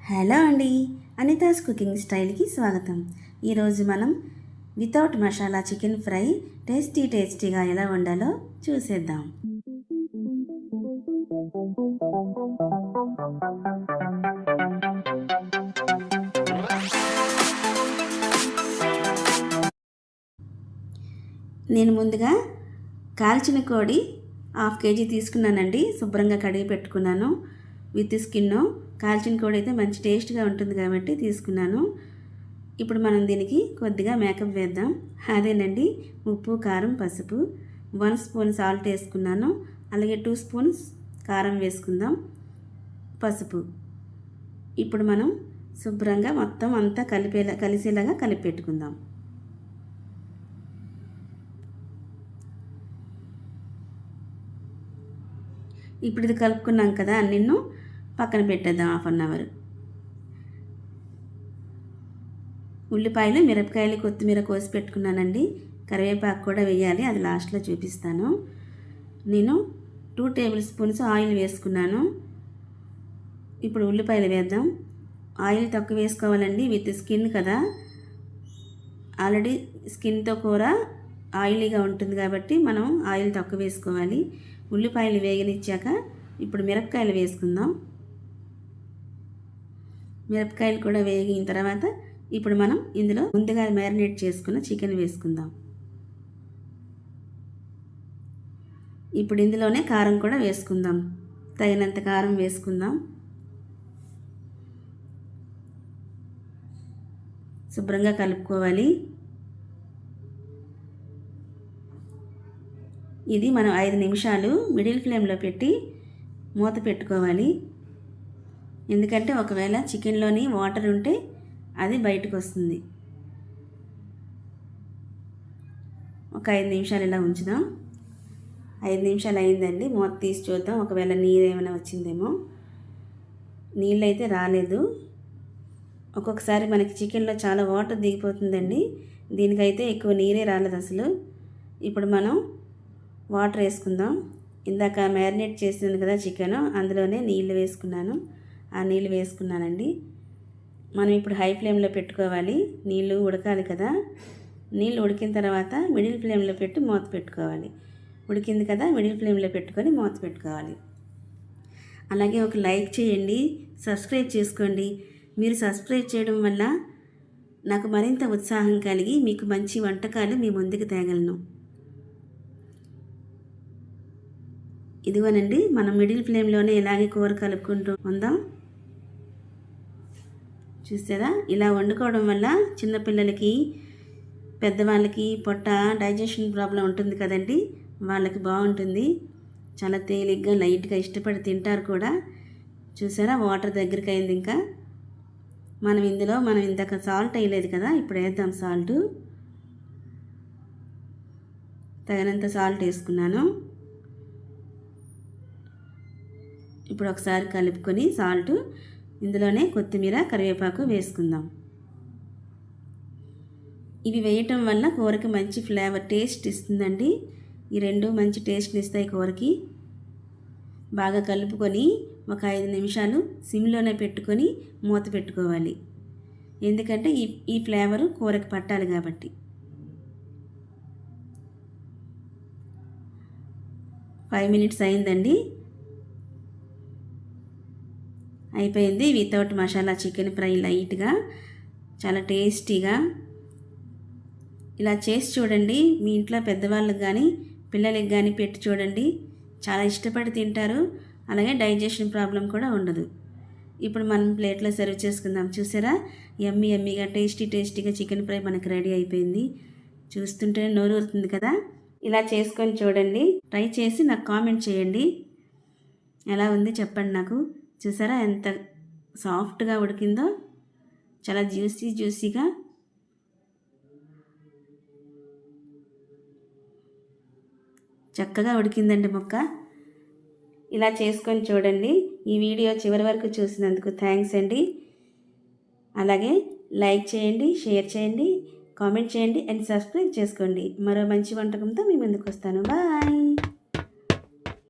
Hello అండి, Anita's cooking స్టైల్కి స్వాగతం. ఈరోజు మనం వితౌట్ మసాలా చికెన్ ఫ్రై టేస్టీగా ఎలా వండాలో చూసేద్దాం. నేను ముందుగా కాల్చిన కోడి 1/2 కేజీ తీసుకున్నానండి. శుభ్రంగా కడిగి పెట్టుకున్నాను. With skin. కాల్చిన కోడి అయితే మంచి టేస్ట్గా ఉంటుంది కాబట్టి తీసుకున్నాను. ఇప్పుడు మనం దీనికి కొద్దిగా మేకప్ వేద్దాం. అదేనండి, ఉప్పు, కారం, పసుపు, 1 స్పూన్ సాల్ట్ వేసుకున్నాను. అలాగే 2 స్పూన్స్ కారం వేసుకుందాం, పసుపు. ఇప్పుడు మనం శుభ్రంగా మొత్తం అంతా కలిసేలాగా కలిపి పెట్టుకుందాం. ఇప్పుడు ఇది కలుపుకున్నాం కదా, అన్నిన్ను పక్కన పెట్టేద్దాం 1/2 అవర్. ఉల్లిపాయలు, మిరపకాయలు, కొత్తిమీర కోసి పెట్టుకున్నానండి. కరివేపాకు కూడా వేయాలి, అది లాస్ట్లో చూపిస్తాను. నేను 2 టేబుల్ స్పూన్స్ ఆయిల్ వేసుకున్నాను. ఇప్పుడు ఉల్లిపాయలు వేద్దాం. ఆయిల్ తక్కువ వేసుకోవాలండి, విత్ స్కిన్ కదా. ఆల్రెడీ స్కిన్తో కూర ఆయిలీగా ఉంటుంది కాబట్టి మనం ఆయిల్ తక్కువ వేసుకోవాలి. ఉల్లిపాయలు వేగనిచ్చాక ఇప్పుడు మిరపకాయలు వేసుకుందాం. మిరపకాయలు కూడా వేగిన తర్వాత ఇప్పుడు మనం ఇందులో ముందుగా మ్యారినేట్ చేసుకున్న చికెన్ వేసుకుందాం. ఇప్పుడు ఇందులోనే కారం కూడా వేసుకుందాం. తగినంత కారం వేసుకుందాం. శుభ్రంగా కలుపుకోవాలి. ఇది మనం 5 నిమిషాలు మిడిల్ ఫ్లేమ్లో పెట్టి మూత పెట్టుకోవాలి. ఎందుకంటే ఒకవేళ చికెన్లోని వాటర్ ఉంటే అది బయటకు వస్తుంది. ఒక 5 నిమిషాలు ఇలా ఉంచుదాం. 5 నిమిషాలు అయిందండి. మూత తీసి చూద్దాం, ఒకవేళ నీరు ఏమైనా వచ్చిందేమో. నీళ్ళు అయితే రాలేదు. ఒక్కొక్కసారి మనకి చికెన్లో చాలా వాటర్ దిగిపోతుందండి. దీనికైతే ఎక్కువ నీరే రాలేదు అసలు. ఇప్పుడు మనం వాటర్ వేసుకుందాం. ఇందాక మ్యారినేట్ చేసింది కదా చికెన్, అందులోనే నీళ్ళు వేసుకున్నాను. ఆ నీళ్ళు వేసుకున్నానండి. మనం ఇప్పుడు హై ఫ్లేమ్లో పెట్టుకోవాలి. నీళ్ళు ఉడకాలి కదా. నీళ్ళు ఉడికిన తర్వాత మిడిల్ ఫ్లేమ్లో పెట్టి మూత పెట్టుకోవాలి. ఉడికింది కదా, మిడిల్ ఫ్లేమ్లో పెట్టుకొని మూత పెట్టుకోవాలి. అలాగే ఒక లైక్ చేయండి, సబ్స్క్రైబ్ చేసుకోండి. మీరు సబ్స్క్రైబ్ చేయడం వల్ల నాకు మరింత ఉత్సాహం కలిగి మీకు మంచి వంటకాలు మీ ముందుకు తేగలను. ఇదిగోనండి, మనం మిడిల్ ఫ్లేమ్లోనే ఇలాగే కూర కలుపుకుంటూ ఉందాం. చూసారా, ఇలా వండుకోవడం వల్ల చిన్నపిల్లలకి, పెద్దవాళ్ళకి పొట్ట డైజెషన్ ప్రాబ్లం ఉంటుంది కదండి, వాళ్ళకి బాగుంటుంది. చాలా తేలిగ్గా లైట్గా ఇష్టపడి తింటారు కూడా. చూసారా, వాటర్ దగ్గరికి అయింది. ఇంకా మనం ఇందాక సాల్ట్ వేయలేదు కదా, ఇప్పుడు వేద్దాం సాల్ట్. తగినంత సాల్ట్ వేసుకున్నాను. ఇప్పుడు ఒకసారి కలుపుకొని సాల్ట్, ఇందులోనే కొత్తిమీర, కరివేపాకు వేసుకుందాం. ఇవి వేయటం వల్ల కూరకి మంచి ఫ్లేవర్, టేస్ట్ ఇస్తుందండి. ఈ రెండు మంచి టేస్ట్ని ఇస్తాయి కూరకి. బాగా కలుపుకొని ఒక 5 నిమిషాలు సిమ్లోనే పెట్టుకొని మూత పెట్టుకోవాలి. ఎందుకంటే ఈ ఫ్లేవరు కూరకి పట్టాలి కాబట్టి. 5 మినిట్స్ అయిందండి. అయిపోయింది. వితౌట్ మసాలా చికెన్ ఫ్రై లైట్గా, చాలా టేస్టీగా. ఇలా చేసి చూడండి. మీ ఇంట్లో పెద్దవాళ్ళకి కానీ పిల్లలకి కానీ పెట్టి చూడండి. చాలా ఇష్టపడి తింటారు. అలాగే డైజెషన్ ప్రాబ్లం కూడా ఉండదు. ఇప్పుడు మనం ప్లేట్లో సర్వ్ చేసుకుందాం. చూసారా, యమ్మీగా టేస్టీగా చికెన్ ఫ్రై మనకు రెడీ అయిపోయింది. చూస్తుంటే నోరు ఊరుతుంది కదా. ఇలా చేసుకొని చూడండి. ట్రై చేసి నాకు కామెంట్ చేయండి, ఎలా ఉంది చెప్పండి నాకు. చూసారా ఎంత సాఫ్ట్గా ఉడికిందో, చాలా జ్యూసీగా. చక్కగా ఉడికిందండి ముక్క. ఇలా చేసుకొని చూడండి. ఈ వీడియో చివరి వరకు చూసినందుకు థ్యాంక్స్ అండి. అలాగే లైక్ చేయండి, షేర్ చేయండి, కామెంట్ చేయండి అండ్ సబ్స్క్రైబ్ చేసుకోండి. మరో మంచి వంటకంతో మీ ముందుకు వస్తాను. బాయ్.